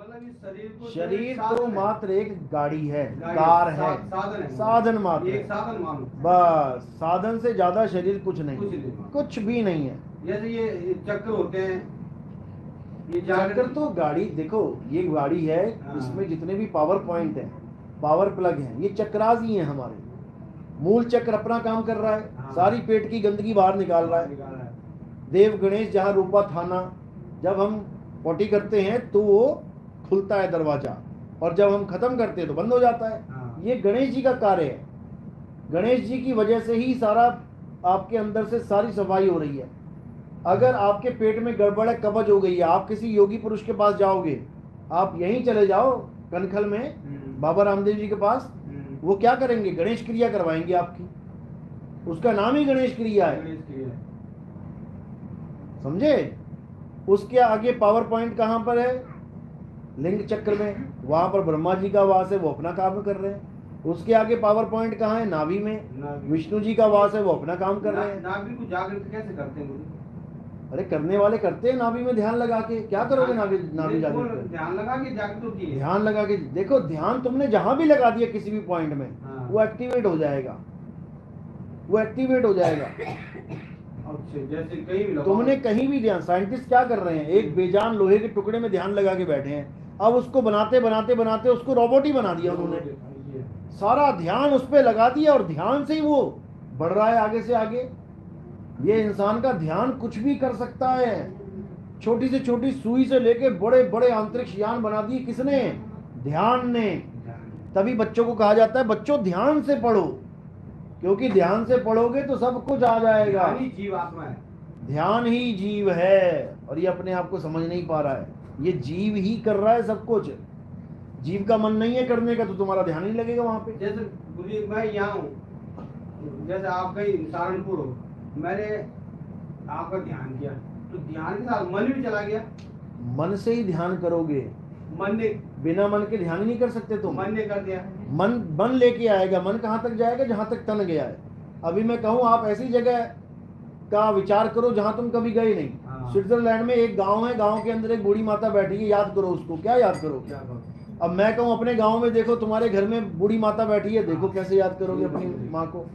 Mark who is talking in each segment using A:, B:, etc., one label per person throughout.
A: मतलब इस शरीर को,
B: शरीर तो मात्र एक गाड़ी है, कार है, साधन मात्र,
A: एक साधन मानो,
B: बस। साधन से ज्यादा शरीर कुछ नहीं,
A: कुछ
B: भी नहीं है।
A: जैसे ये चक्र होते हैं, ये
B: चक्र तो गाड़ी, देखो ये गाड़ी है, इसमें जितने भी पावर पॉइंट है, पावर प्लग है, ये चक्रास ही है हमारे। मूल चक्र अपना काम कर रहा है, सारी पेट की गंदगी बाहर निकाल रहा है। देव गणेश जहाँ रूपा थाना, जब हम पोटी करते हैं तो वो खुलता है दरवाजा, और जब हम खत्म करते हैं तो बंद हो जाता है। ये गणेश जी का कार्य है। गणेश जी की वजह से ही सारा आपके अंदर से सारी सफाई हो रही है। अगर आपके पेट में गड़बड़ है, कब्ज हो गई है, आप किसी योगी पुरुष के पास जाओगे, आप यहीं चले जाओ कनखल में बाबा रामदेव जी के पास, वो क्या करेंगे? गणेश क्रिया करवाएंगे आपकी। उसका नाम ही गणेश क्रिया है, समझे? उसके आगे पावर पॉइंट कहां पर है? लिंग चक्र में, वहां पर ब्रह्मा जी का वास है, वो अपना काम कर रहे हैं। उसके आगे पावर पॉइंट कहाँ है? नाभि में, विष्णु जी का वास है, वो अपना काम कर रहे हैं।
A: नाभि को जागृत कैसे करते हैं?
B: अरे करने वाले करते हैं, नाभि में ध्यान लगा के। क्या करोगे नाभि जागृत?
A: ध्यान लगा के जागृत होती है।
B: ध्यान लगा के देखो, ध्यान तुमने जहां भी लगा दिया किसी भी पॉइंट में, वो एक्टिवेट हो जाएगा, वो एक्टिवेट हो जाएगा।
A: जैसे कहीं भी
B: तुमने कहीं भी ध्यान, साइंटिस्ट क्या कर रहे हैं, एक बेजान लोहे के टुकड़े में ध्यान लगा के बैठे हैं, अब उसको बनाते बनाते बनाते उसको रोबोट ही बना दिया उन्होंने। सारा ध्यान उस पर लगा दिया और ध्यान से ही वो बढ़ रहा है आगे से आगे। ये इंसान का ध्यान कुछ भी कर सकता है। छोटी से छोटी सुई से लेके बड़े बड़े अंतरिक्ष यान बना दिए किसने? ध्यान ने। तभी बच्चों को कहा जाता है बच्चों ध्यान से पढ़ो, क्योंकि ध्यान से पढ़ोगे तो सब कुछ आ जाएगा।
A: ध्यान ही जीव आत्मा है,
B: ध्यान ही जीव है, और ये अपने आप को समझ नहीं पा रहा है। ये जीव ही कर रहा है सब कुछ। जीव का मन नहीं है करने का, तो तुम्हारा ध्यान नहीं लगेगा वहां पे।
A: जैसे गुरु मैं यहाँ हूँ, जैसे आप कहीं सहारनपुर हो, मैंने आपका ध्यान किया, तो ध्यान के साथ मन भी चला गया।
B: मन से ही ध्यान करोगे,
A: मन ने,
B: बिना मन के ध्यान ही नहीं कर सकते तुम।
A: मन ने कर दिया।
B: मन लेके आएगा। मन कहाँ तक जाएगा? जहां तक तन गया है। अभी मैं कहूँ आप ऐसी जगह का विचार करो जहां तुम कभी गए नहीं। स्विट्जरलैंड में एक गांव है, गांव के अंदर एक बूढ़ी माता बैठी है, याद करो उसको। क्या याद करो? अब मैं कहूँ अपने गांव में देखो तुम्हारे घर में बूढ़ी माता बैठी है, देखो कैसे याद करोगे अपनी माँ को?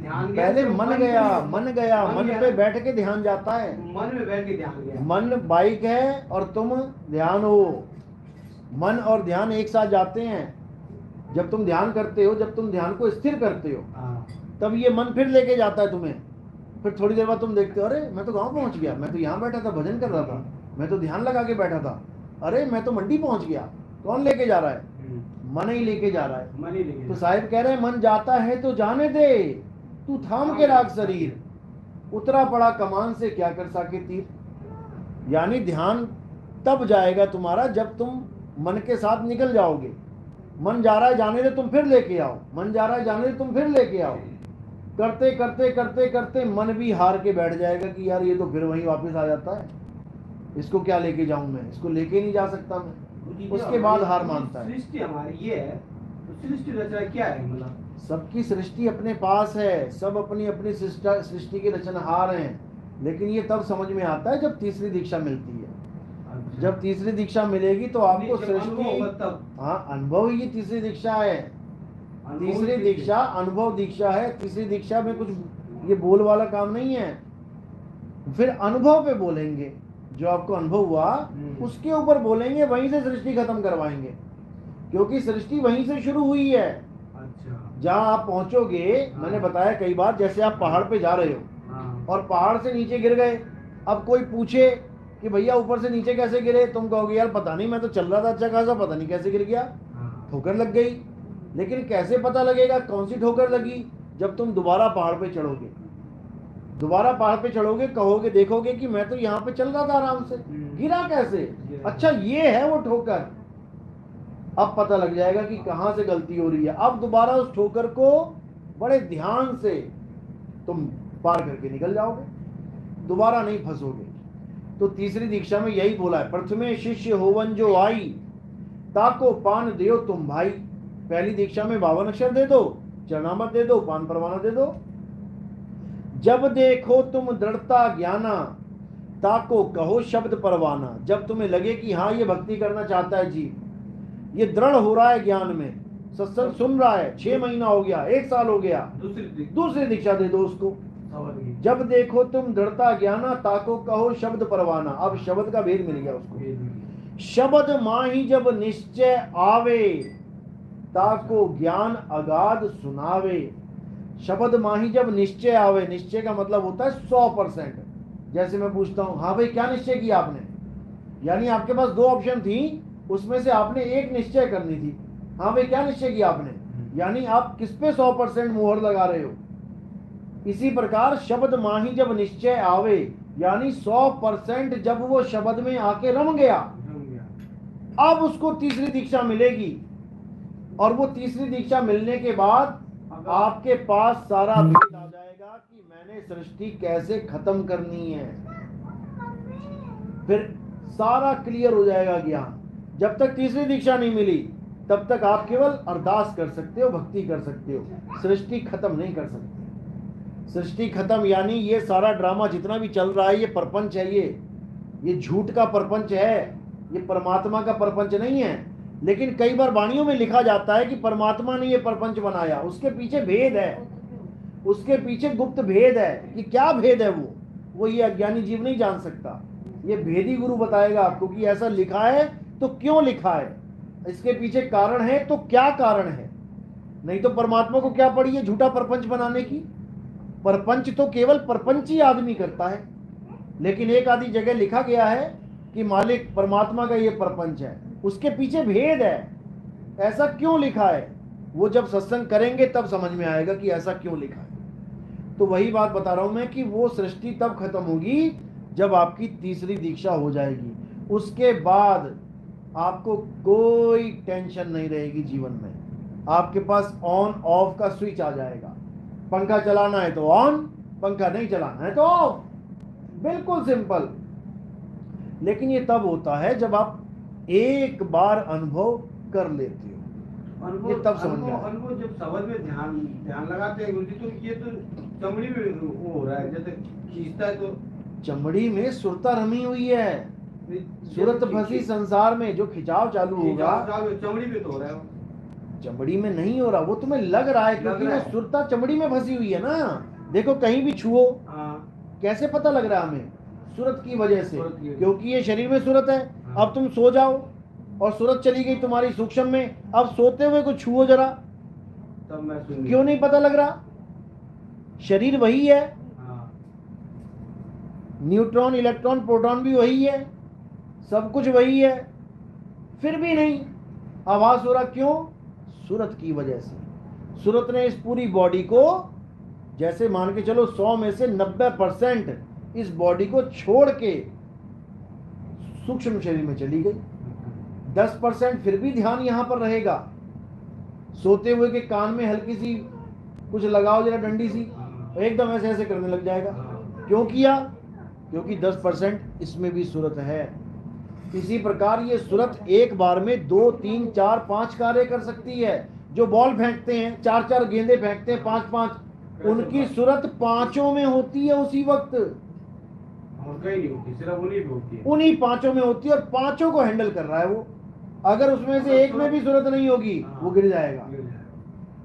B: पहले मन गया, मन पे बैठ के ध्यान जाता है।
A: मन में बैठ के ध्यान गया।
B: मन बाइक है और तुम ध्यान हो। मन और ध्यान एक साथ जाते हैं। जब तुम ध्यान करते हो, जब तुम ध्यान को स्थिर करते हो, तब ये मन फिर लेके जाता है तुम्हें। फिर थोड़ी देर बाद तुम देखते हो, अरे मैं तो गांव पहुंच गया, मैं तो यहाँ बैठा था भजन कर रहा था, मैं तो ध्यान लगा के बैठा था, अरे मैं तो मंडी पहुंच गया। कौन लेके जा रहा है? मन ही लेके जा रहा है।
A: मन ही लेके।
B: तो साहिब कह रहे हैं मन जाता है तो जाने दे, तू थाम के राख शरीर, उतरा पड़ा कमान से क्या कर सके तीर। यानी ध्यान तब जाएगा तुम्हारा जब तुम मन के साथ निकल जाओगे। मन जा रहा है जाने दे, तुम फिर लेके आओ। मन जा रहा है जाने दे, तुम फिर लेके आओ। करते करते करते करते मन भी हार के बैठ जाएगा कि यार ये तो फिर वहीं वापस आ जाता है, इसको क्या लेके जाऊं मैं, इसको लेके नहीं जा सकता मैं। उसके बाद हार मानता है।
A: सृष्टि हमारी ये है, तो सृष्टि रचना क्या है? मतलब
B: सबकी सृष्टि अपने पास है, सब अपनी अपनी सृष्टि के रचनहार हैं। लेकिन ये तब समझ में आता है जब तीसरी दीक्षा मिलती है। जब तीसरी दीक्षा मिलेगी तो आपको सृष्टि, हाँ अनुभव ही तीसरी दीक्षा है। तीसरी दीक्षा अनुभव दीक्षा है। तीसरी दीक्षा में कुछ ये बोल वाला काम नहीं है। फिर अनुभव पे बोलेंगे, जो आपको अनुभव हुआ उसके ऊपर बोलेंगे, वहीं से सृष्टि खत्म करवाएंगे, क्योंकि सृष्टि वहीं से शुरू हुई है। जहाँ आप पहुंचोगे, मैंने बताया कई बार, जैसे आप पहाड़ पे जा रहे हो और पहाड़ से नीचे गिर गए, अब कोई पूछे कि भैया ऊपर से नीचे कैसे गिरे, तुम कहोगे यार पता नहीं, मैं तो चल रहा था अच्छा खासा, पता नहीं कैसे गिर गया, ठोकर लग गई। लेकिन कैसे पता लगेगा कौन सी ठोकर लगी? जब तुम दोबारा पहाड़ पे चढ़ोगे, दोबारा पहाड़ पे चढ़ोगे, कहोगे देखोगे कि मैं तो यहाँ पे चल रहा था आराम से, गिरा कैसे? अच्छा ये है वो ठोकर। अब पता लग जाएगा कि कहाँ से गलती हो रही है। अब दोबारा उस ठोकर को बड़े ध्यान से तुम पार करके निकल जाओगे, दोबारा नहीं फंसोगे। तो तीसरी दीक्षा में यही बोला है, प्रथमे शिष्य होवन जो आई, ताको पान देओ तुम भाई। पहली दीक्षा में 52 अक्षर दे दो, चरणामृत दे दो, पान परवाना दे दो। जब देखो तुम दृढ़ता ज्ञाना, ताको कहो शब्द परवाना, जब तुम्हें लगे कि हाँ ये भक्ति करना चाहता है जीव, ये दृढ़ हो रहा है ज्ञान में, सत्संग सुन रहा है, 6 महीना हो गया, 1 साल हो गया, दूसरी दीक्षा दे दो उसको। जब देखो तुम दृढ़ता ज्ञाना, ताको कहो शब्द परवाना। अब शब्द का भेद मिल गया उसको। शब्द माही जब निश्चय आवे, ताको ज्ञान अगाध सुनावे। शब्द माही जब निश्चय आवे, निश्चय का मतलब होता है 100%। जैसे मैं पूछता हूं, हाँ भाई क्या निश्चय किया आपने, यानी आपके पास 2 ऑप्शन थी, उसमें से आपने एक निश्चय करनी थी। हाँ भाई क्या निश्चय किया आपने, यानी आप किस पे 100% मोहर लगा रहे हो। इसी प्रकार शब्द माही जब निश्चय आवे, यानी 100% जब वो शब्द में आके रम गया, अब उसको तीसरी दीक्षा मिलेगी। और वो तीसरी दीक्षा मिलने के बाद आपके पास सारा भेद आ जाएगा कि मैंने सृष्टि कैसे खत्म करनी है। फिर सारा क्लियर हो जाएगा ज्ञान। जब तक तीसरी दीक्षा नहीं मिली तब तक आप केवल अरदास कर सकते हो, भक्ति कर सकते हो, सृष्टि खत्म नहीं कर सकते। सृष्टि खत्म यानी ये सारा ड्रामा जितना भी चल रहा है ये प्रपंच है, ये झूठ का प्रपंच है, ये परमात्मा का प्रपंच नहीं है। लेकिन कई बार वाणियों में लिखा जाता है कि परमात्मा ने ये प्रपंच बनाया, उसके पीछे भेद है, उसके पीछे गुप्त भेद है। कि क्या भेद है वो ये अज्ञानी जीव नहीं जान सकता। ये भेदी गुरु बताएगा आपको कि ऐसा लिखा है तो क्यों लिखा है, इसके पीछे कारण है तो क्या कारण है। नहीं तो परमात्मा को क्या पड़ी है झूठा परपंच बनाने की। परपंच तो केवल परपंची आदमी करता है, लेकिन एक आधी जगह लिखा गया है कि मालिक परमात्मा का ये परपंच है, उसके पीछे भेद है। ऐसा क्यों लिखा है वो जब सत्संग करेंगे तब समझ में आएगा कि ऐसा क्यों लिखा है। तो वही बात बता रहा हूं मैं कि वो सृष्टि तब खत्म होगी जब आपकी तीसरी दीक्षा हो जाएगी। उसके बाद आपको कोई टेंशन नहीं रहेगी जीवन में। आपके पास ऑन ऑफ का स्विच आ जाएगा। पंखा चलाना है तो ऑन, पंखा नहीं चलाना है तो ऑफ, बिल्कुल सिंपल। लेकिन ये तब होता है जब आप एक बार अनुभव कर लेते हो, ये तब समझ में आता है।
A: अनुभव जब शब्द में ध्यान लगाते हैं तो ये तो चमड़ी में वो हो रहा है, जैसे खींचता है तो
B: चमड़ी में सुरता रमी हुई है, सूरत फंसी संसार में। जो खिंचाव चालू होगा
A: चमड़ी में तो हो रहा है,
B: चमड़ी में नहीं हो रहा, वो तुम्हें लग रहा है क्योंकि वो सुरता चमड़ी में फंसी हुई है ना। देखो कहीं भी छुओ, कैसे पता लग रहा है हमें, सूरत की वजह से, क्योंकि ये शरीर में सूरत है। अब तुम सो जाओ और सूरत चली गई तुम्हारी सूक्ष्म में, अब सोते हुए को छुओ जरा,
A: तब मैं
B: क्यों नहीं पता लग रहा। शरीर वही है, न्यूट्रॉन इलेक्ट्रॉन प्रोटॉन भी वही है, सब कुछ वही है, फिर भी नहीं आभास हो रहा। क्यों? सूरत की वजह से। सूरत ने इस पूरी बॉडी को, जैसे मान के चलो 100 में से 90% इस बॉडी को छोड़ के सूक्ष्म शरीर में चली गई। 10% फिर भी ध्यान यहां पर रहेगा। सोते हुए के कान में हल्की सी कुछ लगाओ जरा डंडी सी, एकदम ऐसे ऐसे करने लग जाएगा। क्यों किया? क्योंकि 10% इसमें भी सूरत है। इसी प्रकार ये सूरत एक बार में 2, 3, 4, 5 कार्य कर सकती है। जो बॉल फेंकते हैं, 4-4 गेंदे फेंकते हैं, 5-5, उनकी सूरत 5 में होती है उसी वक्त,
A: और कहीं नहीं होती, सिर्फ उन्हीं पे होती है,
B: उन्हीं 5 में होती है और 5 को हैंडल कर रहा है वो। अगर उसमें से एक में भी सूरत नहीं होगी वो गिर जाएगा।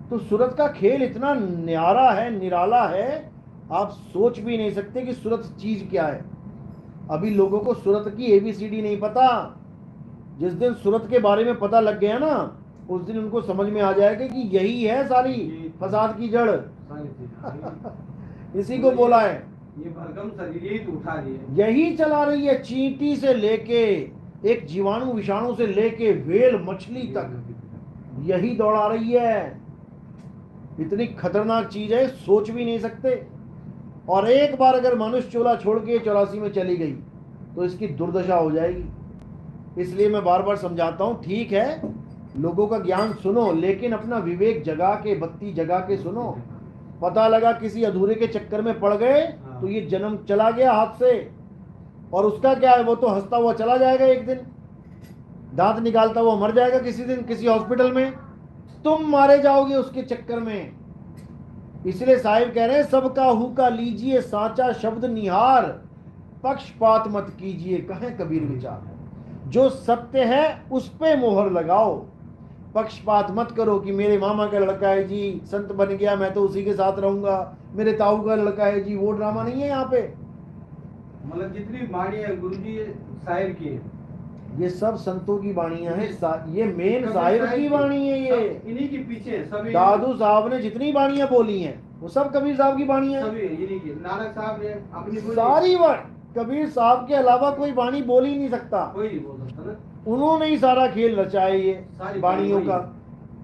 B: तो सूरत का खेल इतना न्यारा है, निराला है, आप सोच भी नहीं सकते कि सूरत चीज क्या है। अभी लोगों को सूरत की ABCD नहीं पता। जिस दिन सूरत के बारे में पता लग गया ना, उस दिन उनको समझ में आ जाएगा कि यही है सारी फसाद की जड़। इसी को बोला है,
A: ये भरकम शरीर यही तो उठा रही है,
B: यही चला रही है। चींटी से लेके एक जीवाणु विषाणु से लेके व्हेल मछली तक यही दौड़ा रही है। इतनी खतरनाक चीज है, सोच भी नहीं सकते। और एक बार अगर मनुष्य चोला छोड़ के 84 में चली गई तो इसकी दुर्दशा हो जाएगी। इसलिए मैं बार बार समझाता हूं, ठीक है लोगों का ज्ञान सुनो, लेकिन अपना विवेक जगा के, बत्ती जगा के सुनो। पता लगा किसी अधूरे के चक्कर में पड़ गए तो ये जन्म चला गया हाथ से, और उसका क्या है, वो तो हंसता हुआ चला जाएगा एक दिन, दांत निकालता हुआ मर जाएगा किसी दिन किसी हॉस्पिटल में, तुम मारे जाओगे उसके चक्कर में। इसलिए साहिब कह रहे हैं, सबका हुक्का लीजिए साचा शब्द निहार, पक्षपात मत कीजिए, कहें कबीर विचार। जो सत्य है उस पे मोहर लगाओ, पक्षपात मत करो कि मेरे मामा का लड़का है जी संत बन गया, मैं तो उसी के साथ रहूंगा, मेरे ताऊ का लड़का है जी, वो ड्रामा नहीं है यहाँ पे।
A: मतलब जितनी वाणी है गुरुजी ये साहिब की है,
B: ये सब संतों की वाणियां हैं, ये मेन
A: कबीर
B: साहिब
A: साहिब
B: की वाणी है। ये
A: सब इन्हीं के पीछे है, सभी
B: दादू साहब ने जितनी वाणियां बोली हैं वो सब कबीर साहब की वाणियां हैं।
A: सभी इन्हीं की। नानक साहब ने अपनी बोली,
B: सारी वाणी कबीर साहब के अलावा कोई वाणी बोल ही नहीं सकता।
A: कोई नहीं बोल सकता ना।
B: उन्होंने ही सारा खेल रचा है ये
A: सारी
B: वाणियों का।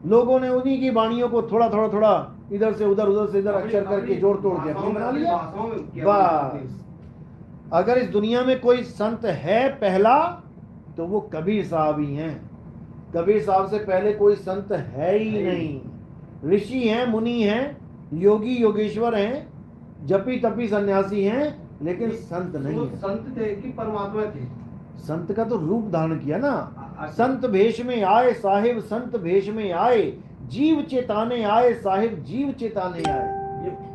B: लोगों ने उन्हीं की वाणियों को थोड़ा थोड़ा थोड़ा इधर से उधर, उधर से इधर अक्षर करके जोड़ तोड़ के अपनी बना लिया। बस अगर इस दुनिया में कोई संत है पहला तो वो कबीर साहब ही हैं। कबीर साहब से पहले कोई संत है ही नहीं। ऋषि हैं, मुनि हैं, योगी योगेश्वर हैं, जपी तपी सन्यासी हैं, लेकिन संत नहीं है।
A: संत थे कि परमात्मा थे?
B: संत का तो रूप धारण किया ना। संत भेष में आए साहिब, संत भेष में आए, जीव चेताने आए साहिब, जीव चेताने आए।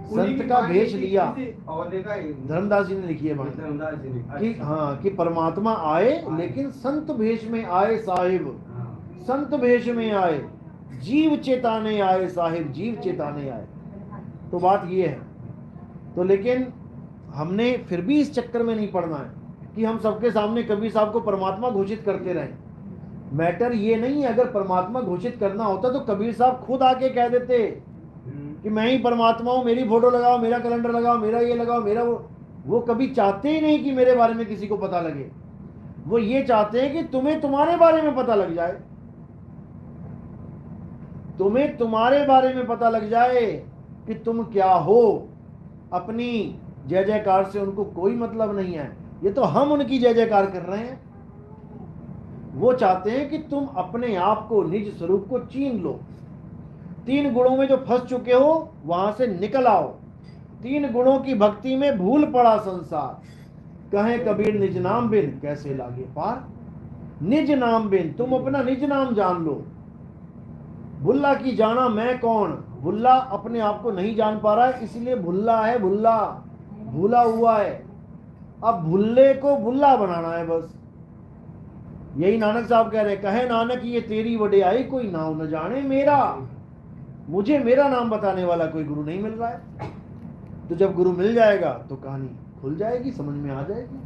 B: संत का भेष लिया। धर्मदास जी ने लिखी है बात कि हाँ कि परमात्मा आए लेकिन संत भेष में आए साहिब, संत भेष में आए, जीव चेताने आए साहिब, जीव चेताने आए। तो बात ये है। तो लेकिन हमने फिर भी इस चक्कर में नहीं पड़ना है कि हम सबके सामने कबीर साहब को परमात्मा घोषित करते रहें। मैटर ये नहीं है। अगर परमात्मा घोषित करना होता तो कबीर साहब खुद आके कह देते कि मैं ही परमात्मा हूं, मेरी फोटो लगाओ, मेरा कैलेंडर लगाओ, मेरा ये लगाओ, मेरा वो कभी चाहते ही नहीं कि मेरे बारे में किसी को पता लगे। वो ये चाहते हैं कि तुम्हें तुम्हारे बारे में पता लग जाए, तुम्हें तुम्हारे बारे में पता लग जाए कि तुम क्या हो। अपनी जय जयकार से उनको कोई मतलब नहीं है। ये तो हम उनकी जय जयकार कर रहे हैं। वो चाहते हैं कि तुम अपने आप को, निज स्वरूप को चीन लो। 3 गुणों में जो फंस चुके हो वहां से निकल आओ। 3 गुणों की भक्ति में भूल पड़ा संसार, कहे कबीर निज नाम बिन कैसे लागे पार। निज नाम बिन, तुम अपना निज नाम जान लो। भुल्ला की जाना मैं कौन, भुल्ला अपने आप को नहीं जान पा रहा है, इसलिए भुल्ला है, भुल्ला भूला हुआ है। अब भुल्ले को भुल्ला बनाना है बस। यही नानक साहब कह रहे, कहे नानक ये तेरी वडियाई, कोई नाम न जाने मेरा। मुझे मेरा नाम बताने वाला कोई गुरु नहीं मिल रहा है। तो जब गुरु मिल जाएगा तो कहानी खुल जाएगी, समझ में आ जाएगी।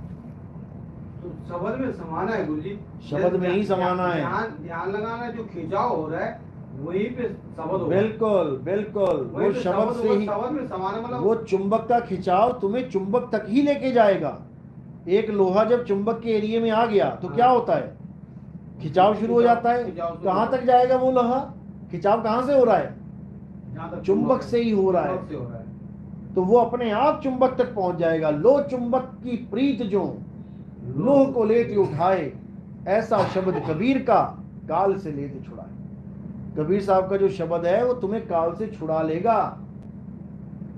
A: तो शब्द में समाना है गुरुजी,
B: शब्द में ही समाना है।
A: ध्यान लगाना, जो खिंचाव हो रहा है वही पे शब्द हो।
B: बिल्कुल बिल्कुल, वो शब्द से ही
A: शब्द में समाना, मतलब
B: वो चुंबक का खिंचाव तुम्हें चुंबक तक ही लेके जाएगा। एक लोहा जब चुंबक के एरिया में आ गया तो क्या होता है, खिंचाव शुरू हो जाता है। कहां तक जाएगा वो लोहा, खिंचाव कहां से हो रहा है, चुंबक से ही हो रहा है। तो वो अपने आप चुंबक तक पहुंच जाएगा। लो चुंबक की प्रीत जो लोह को लेते उठाए, ऐसा शब्द कबीर का काल से लेते छुड़ाए। कबीर साहब का जो शब्द है वो तुम्हें काल से छुड़ा लेगा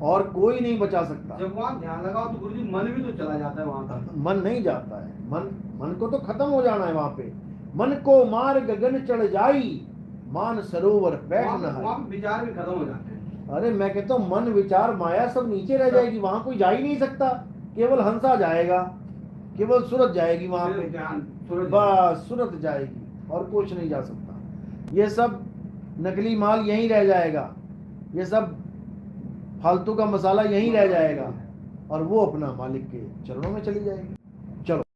B: और कोई नहीं बचा सकता।
A: जब वहां ध्यान लगाओ तो गुरुजी मन भी तो चला जाता है वहां तक।
B: मन नहीं जाता है, मन को तो खत्म हो जाना है वहां पे। मन को मार गगन चढ़ जाई, मान सरोवर बैठ न,
A: विचार भी खत्म हो जाते हैं।
B: अरे मैं कहता हूँ मन विचार माया सब नीचे रह जाएगी, वहां कोई जा ही नहीं सकता। केवल हंसा जाएगा, केवल सूरत जाएगी वहां पे, बस सूरत जाएगी और कुछ नहीं जा सकता। ये सब नकली माल यहीं रह जाएगा, ये सब फालतू का मसाला यहीं रह जाएगा और वो अपना मालिक के चरणों में चली जाएगी।